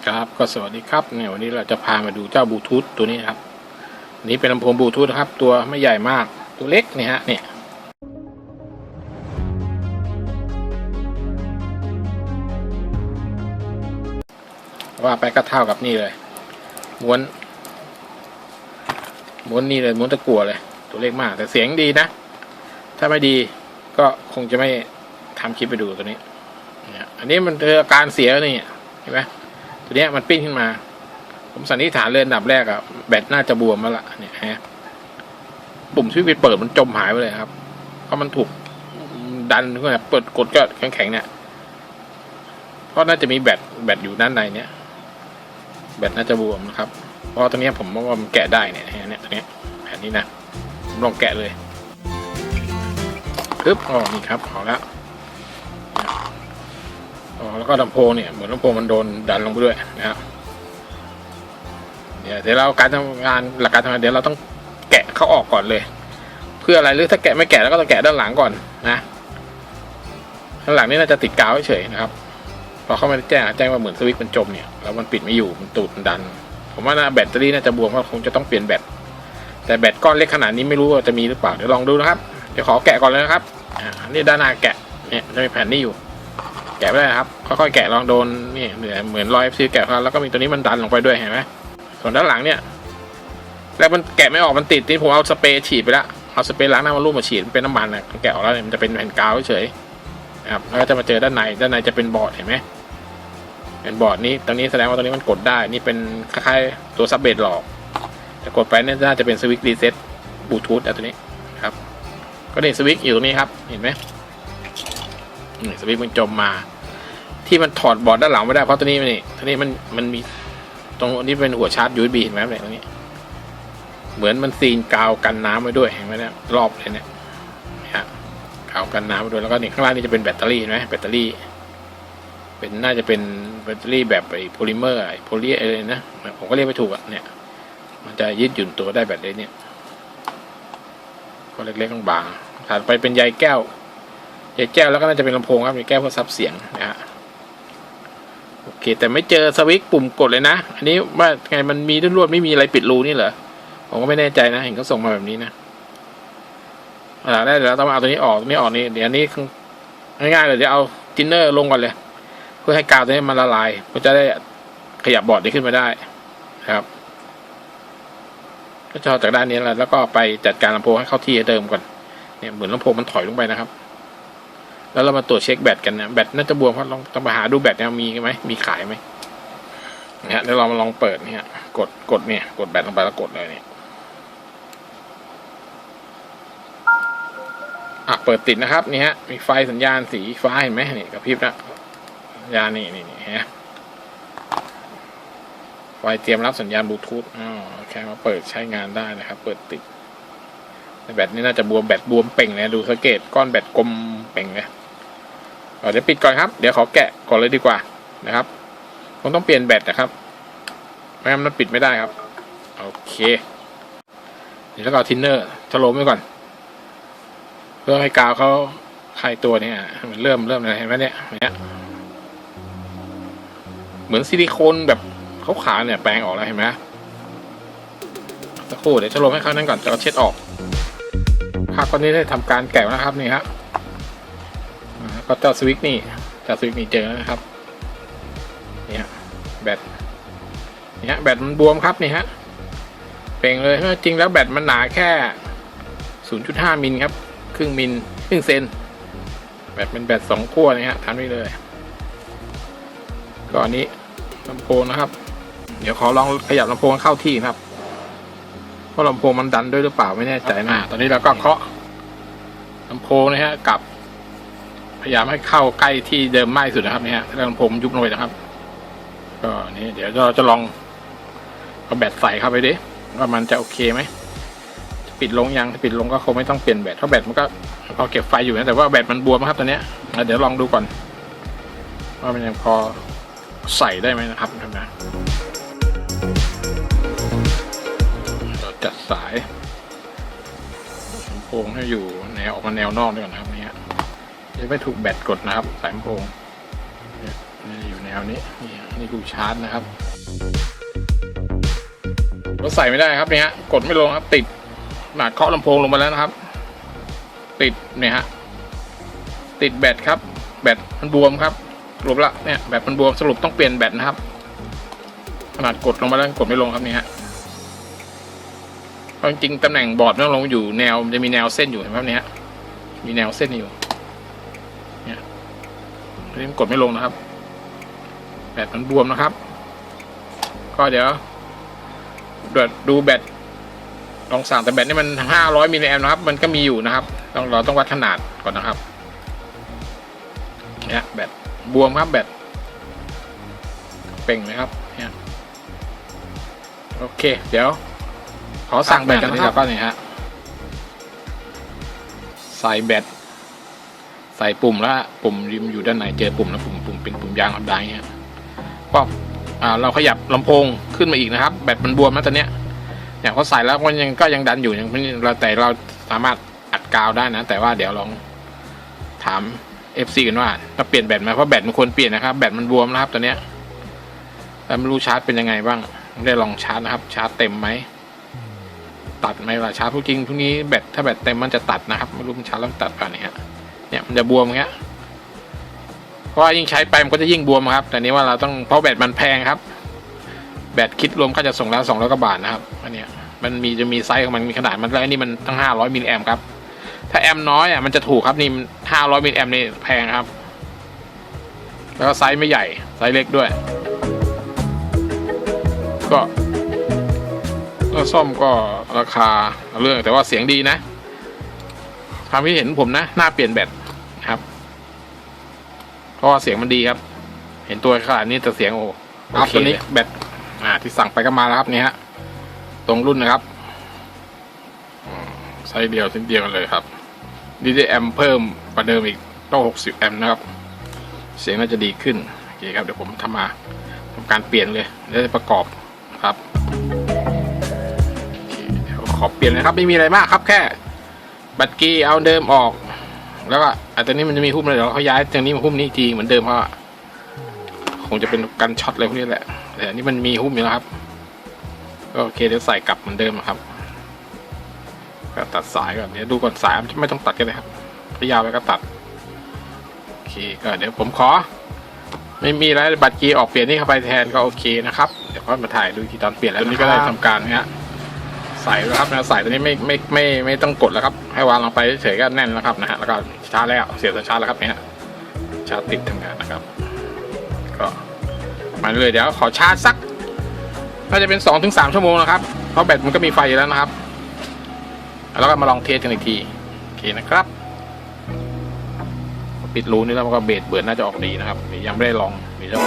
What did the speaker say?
ครับก็สวัสดีครับเนี่ยวันนี้เราจะพามาดูเจ้าบลูทูธตัวนี้ครับอันนี้เป็นลำโพงบลูทูธนะครับตัวไม่ใหญ่มากตัวเล็กเนี่ยฮะเนี่ยว่าไปก็เท่ากับนี่เลยม้วนนี่เลยม้วนตะกั่วเลยตัวเล็กมากแต่เสียงดีนะถ้าไม่ดีก็คงจะไม่ทำคลิปไปดูตัวนี้เนี่ยอันนี้มันอาการเสียนี่เห็นไหมตัวนี้มันปิ้นขึ้นมาผมสันนิษฐานเลยอันดับแรกอะแบตน่าจะบวมแล้วล่ะเนี่ยฮะปุ่มสวิตช์เปิดมันจมหายไปเลยครับเพราะมันถูกดันขึ้นมาเปิดกดก็แข็งๆเนี่ยเพราะน่าจะมีแบตอยู่ด้านในเนี่ยแบตน่าจะบวมนะครับเพราะตรงนี้ผมว่ามันแกะได้เนี่ยตัวนี้แผ่นนี้นะผมลองแกะเลยปึ๊บอ๋อนี่ครับเอาแล้วแล้วก็ลำโพงเนี่ยเหมือนลำโพงมันโดนดันลงไปด้วยนะครับเดี๋ยวเราการทำงานหลักการทำงานเดี๋ยวเราต้องแกะเขาออกก่อนเลยเพื่ออะไรหรือถ้าแกะไม่แกะแล้วก็ต้องแกะด้านหลังก่อนนะด้านหลังนี่น่าจะติดกาวเฉยนะครับพอเขาไม่ได้แจ้งว่าเหมือนสวิตช์มันจมเนี่ยแล้วมันปิดไม่อยู่มันตูดมันดันผมว่าแบตเตอรี่น่าจะบวมก็คงจะต้องเปลี่ยนแบตแต่แบตก้อนเล็กขนาดนี้ไม่รู้ว่าจะมีหรือเปล่าเดี๋ยวลองดูนะครับเดี๋ยวขอแกะก่อนเลยนะครับนี่ด้านหน้าแกะเนี่ยจะมีแผ่นนี้อยู่แกะไม่ได้ครับค่อยๆแกะลองโดนนี่เหมือนรอยซีแกะแล้วก็มีตัวนี้มันดันลงไปด้วยเห็นไหมส่วนด้านหลังเนี่ยแล้วมันแกะไม่ออกมันติดที่ผมเอาสเปรย์ฉีดไปแล้วเอาสเปรย์ล้างหน้ามาลูบมาฉีดเป็นน้ำมันนะแกะออกแล้วเนี่ยมันจะเป็นแผ่นกาวเฉยนะครับแล้วก็จะมาเจอด้านในจะเป็นบอร์ดเห็นไหมเป็นบอร์ดนี้ตรงนี้แสดงว่าตรงนี้มันกดได้นี่เป็นคล้ายๆตัวซับเบสหลอกแต่กดไปเนี่ยน่าจะเป็นสวิตช์รีเซ็ตบลูทูธตัวนี้ครับก็นี่สวิตช์อยู่ตรงนี้ครับเห็นไหมสวิตช์มันจมมาที่มันถอดบอร์ดด้านหลังไม่ได้เพราะตัวนี้มันมีตรงนี้เป็นหัวชาร์จ USB เห็นไหมเนี่ยตรงนี้เหมือนมันซีนกาวกันน้ำไว้ด้วยเห็นไหมเนี่ยรอบเลยเนี่ยกาวกันน้ำไว้ด้วยแล้วก็นี่ข้างล่างนี่จะเป็นแบตเตอรี่เห็นไหมแบตเตอรี่เป็นน่าจะเป็นแบตเตอรี่แบบไอ้โพลิเมอร์โพลีอะไรนะผมก็เรียกไม่ถูกอ่ะเนี่ยมันจะยืดหยุ่นตัวได้แบบนี้เนี่ยก็เล็กๆบางๆถัดไปเป็นใยแก้วแล้วก็น่าจะเป็นลำโพงครับมีแก้วเพื่อซับเสียงนะฮะโอเคแต่ไม่เจอสวิตช์ปุ่มกดเลยนะอันนี้ว่าไงมันมีลวดไม่มีอะไรปิดรูนี่เหรอผมก็ไม่แน่ใจนะเห็นเขาส่งมาแบบนี้นะได้เดี๋ยวเราต้องเอาตัวนี้ออกนี่เดี๋ยวนี้ง่ายๆเลยเดี๋ยวเอาทินเนอร์ลงก่อนเลยเพื่อให้กาวตัวนี้มันละลายก็จะได้ขยับบอร์ดได้ขึ้นมาได้ครับก็จะจากด้านนี้แล้วก็ไปจัดการลำโพงให้เข้าที่เดิมก่อนเนี่ยเหมือนลำโพงมันถอยลงไปนะครับแล้วเรามาตรวจเช็คแบตกันนะแบตน่าจะบวมเพราะต้องไปหาดูแบตเนี่ยมีไหมมีขายไหมเนี่ยเดี๋ยวเรามาลองเปิดเนี่ยกดเนี่ยกดแบตลงไปแล้วกดเลยเนี่ยเปิดติดนะครับนี่ฮะมีไฟสัญญาณสีฟ้าเห็นไหมนี่กระพริบนะสัญญาณนี่ฮะไฟเตรียมรับสัญญาณบลูทูธแค่มาเปิดใช้งานได้นะครับเปิดติดแบตนี่น่าจะบวมแบตบวมเป่งเลยดูสังเกตก้อนแบตกลมเป่งเลยเดี๋ยวปิดก่อนครับเดี๋ยวขอแกะก่อนเลยดีกว่านะครับคงต้องเปลี่ยนแบตนะครับไม่งั้นมันปิดไม่ได้ครับโอเคเดี๋ยวเราทินเนอร์ชโลมไว้ก่อนเพื่อให้กาวเขาคลายตัวเนี่ยมันเริ่มอะไรเห็นไหมเนี่ยเหมือนซิลิโคนแบบขาวๆเนี่ยแปลงออกแล้วเห็นไหมสักครู่เดี๋ยวชโลมให้เขานั้นก่อนจะเอาเช็ดออกภาพก้อนนี้ได้ทำการแกะนะครับนี่ครับก็เจ้าสวิตช์นี่เจอแล้วนะครับเนี่ยแบตเนี่ยแบตมันบวมครับนี่ฮะเป่งเลยจริงแล้วแบตมันหนาแค่ 0.5 มิลครับครึ่งเซนแบตเป็นแบต2ขั้วนะฮะทำได้เลยก็อันนี้ลำโพงนะครับเดี๋ยวขอลองขยับลำโพงเข้าที่ครับเพราะลำโพงมันดันด้วยหรือเปล่าไม่แน่ใจนะตอนนี้เราก็เคาะลำโพงนะฮะกับพยายามให้เข้าใกล้ที่เดิมมากที่สุดนะครับเนี่ยถ้าลำโพงยุบลงไปนะครับก็นี่เดี๋ยวเราจะลองเอาแบตใส่เข้าไปดิว่ามันจะโอเคไหมปิดลงยังถ้าปิดลงก็คงไม่ต้องเปลี่ยนแบตเพราะแบตมันก็พอเก็บไฟอยู่นะแต่ว่าแบตมันบวมครับตอนนี้เดี๋ยวลองดูก่อนว่ามันยังพอใส่ได้ไหมนะครับนะเราจัดสายลำโพงให้อยู่แนวออกมาแนวนอกด้วยก่อนนะครับนี่จะไม่ถูกแบตกดนะครับสายลำโพงนี่อยู่แนว วนี้นี่กูชาร์จนะครับก็ใส่ไม่ได้ครับเนี่ยฮะกดไม่ลงครับติดหนาเคาะลำโพงลงมาแล้วนะครับติดเนี่ยฮะติดแบตครับแบตมันบวมครับสรุปละเนี่ยแบตมันบวมสรุปต้องเปลี่ยนแบตนะครับขนาดกดลงมาแล้วกดไม่ลงครับนี่ฮะจริงๆตำแหน่งบอร์ดต้องลงอยู่แนวจะมีแนวเส้นอยู่เห็นไหมเนี่ยมีแนวเส้นอยู่เนี่ยนี่มันกดไม่ลงนะครับแบตมันบวมนะครับก็เดี๋ยวดูแบตลองสั่งแต่แบตนี่มัน500มิลลิแอมป์นะครับมันก็มีอยู่นะครับเราต้องวัดขนาดก่อนนะครับเนี่ยแบตบวมครับแบตเป่งนะครับเนี่ยโอเคเดี๋ยวขอสั่งแบตกันนะครับก็นี่ฮะใส่แบตใส่ปุ่มแล้วปุ่มริมอยู่ด้านไหนเจอปุ่มแล้วปุ่มเป็นปุ่มยางฮอนด้าเนี่ยก็เราขยับลำโพงขึ้นมาอีกนะครับแบตมันบวมนะตอนเนี้ยเนี่ยพอใส่แล้วมันก็ยังดันอยู่ยังแต่เราสามารถอัดกาวได้นะแต่ว่าเดี๋ยวลองถาม FC กันว่าจะเปลี่ยนแบตไหมเพราะแบตมันควรเปลี่ยนนะครับแบตมันบวมนะครับตอนเนี้ยแต่ไม่รู้ชาร์จเป็นยังไงบ้างไม่ได้ลองชาร์จนะครับชาร์จเต็มไหมตัดไหมล่ะชาร์จพวกจริงพวกนี้แบตถ้าแบตเต็มมันจะตัดนะครับไม่รู้มันชาร์จแล้วตัดป่ะเนี่ยมันจะบวมอย่างเงี้ยเพราะว่ายิ่งใช้ไปมันก็จะยิ่งบวมครับแต่นี้ว่าเราต้องเพราะแบตมันแพงครับแบตคิดรวมค่าจะส่งแล้ว200 กว่าบาทนะครับอันเนี้ยมันจะมีไซส์ของมันมีขนาดมันแล้วอันนี้มันตั้ง500มิลลิแอมป์ครับถ้าแอมป์น้อยมันจะถูกครับนี่500มิลลิแอมป์นี่แพงครับแล้วก็ไซส์ไม่ใหญ่ไซส์เล็กด้วยก็ซ่อมก็ราคาเรื่องแต่ว่าเสียงดีนะความคิดเห็นผมนะน่าเปลี่ยนแบตครับเพราะว่าเสียงมันดีครับเห็นตัวขนาดนี้แต่เสียงโอ้ครับตัวนี้แบตที่สั่งไปก็มาแล้วครับนี่ฮะตรงรุ่นนะครับไซส์เดียวชิ้นเดียวกันเลยครับดีได้แอมเพิ่มกว่าเดิมอีกต้อง60 แอมป์นะครับเสียงน่าจะดีขึ้นโอเคครับเดี๋ยวผมทำการเปลี่ยนเลยแล้วจะประกอบครับเดี๋ยวขอเปลี่ยนนะครับไม่มีอะไรมากครับแค่บัตรกีเอาเดิมออกแล้วก็ตอนนี้มันจะมีหุ้มเลยเดี๋ยวเขาย้ายตรงนี้มาหุ้มนี้ทีเหมือนเดิมเพราะคงจะเป็นกันช็อตอะไรพวกนี้แหละแต่อันนี้มันมีหุ้มอยู่แล้วครับก็โอเคเดี๋ยวใส่กลับเหมือนเดิมครับก็ตัดสายก่อนเดี๋ยวดูก่อนสายไม่ต้องตัดกันเลยครับถ้ายาวไปก็ตัดโอเคก็เดี๋ยวผมขอไม่มีอะไรบัตรกีออกเปลี่ยนนี่เข้าไปแทนก็โอเคนะครับเดี๋ยวก็มาถ่ายดูทีตอนเปลี่ยนแล้วนี่ก็ได้ทำการเนี้ยใส่แล้วครับนะใส่ตัวนี้ไม่ต้องกดแล้วครับให้วางลงไปเฉยๆก็แน่นแล้วครับนะฮะแล้วก็ชาร์จแล้วเสียบชาร์จแล้วครับเนี่ยชาร์จติดทำงานนะครับก็มาเลยเดี๋ยวขอชาร์จสักน่าจะเป็น 2-3 ชั่วโมงนะครับเพราะแบตมันก็มีไฟอยู่แล้วนะครับแล้วก็มาลองเทสกันอีกทีโอเคนะครับปิดรูนี่แล้วก็เบสเบิร์นน่าจะออกดีนะครับยังไม่ได้ลองมีเจ้า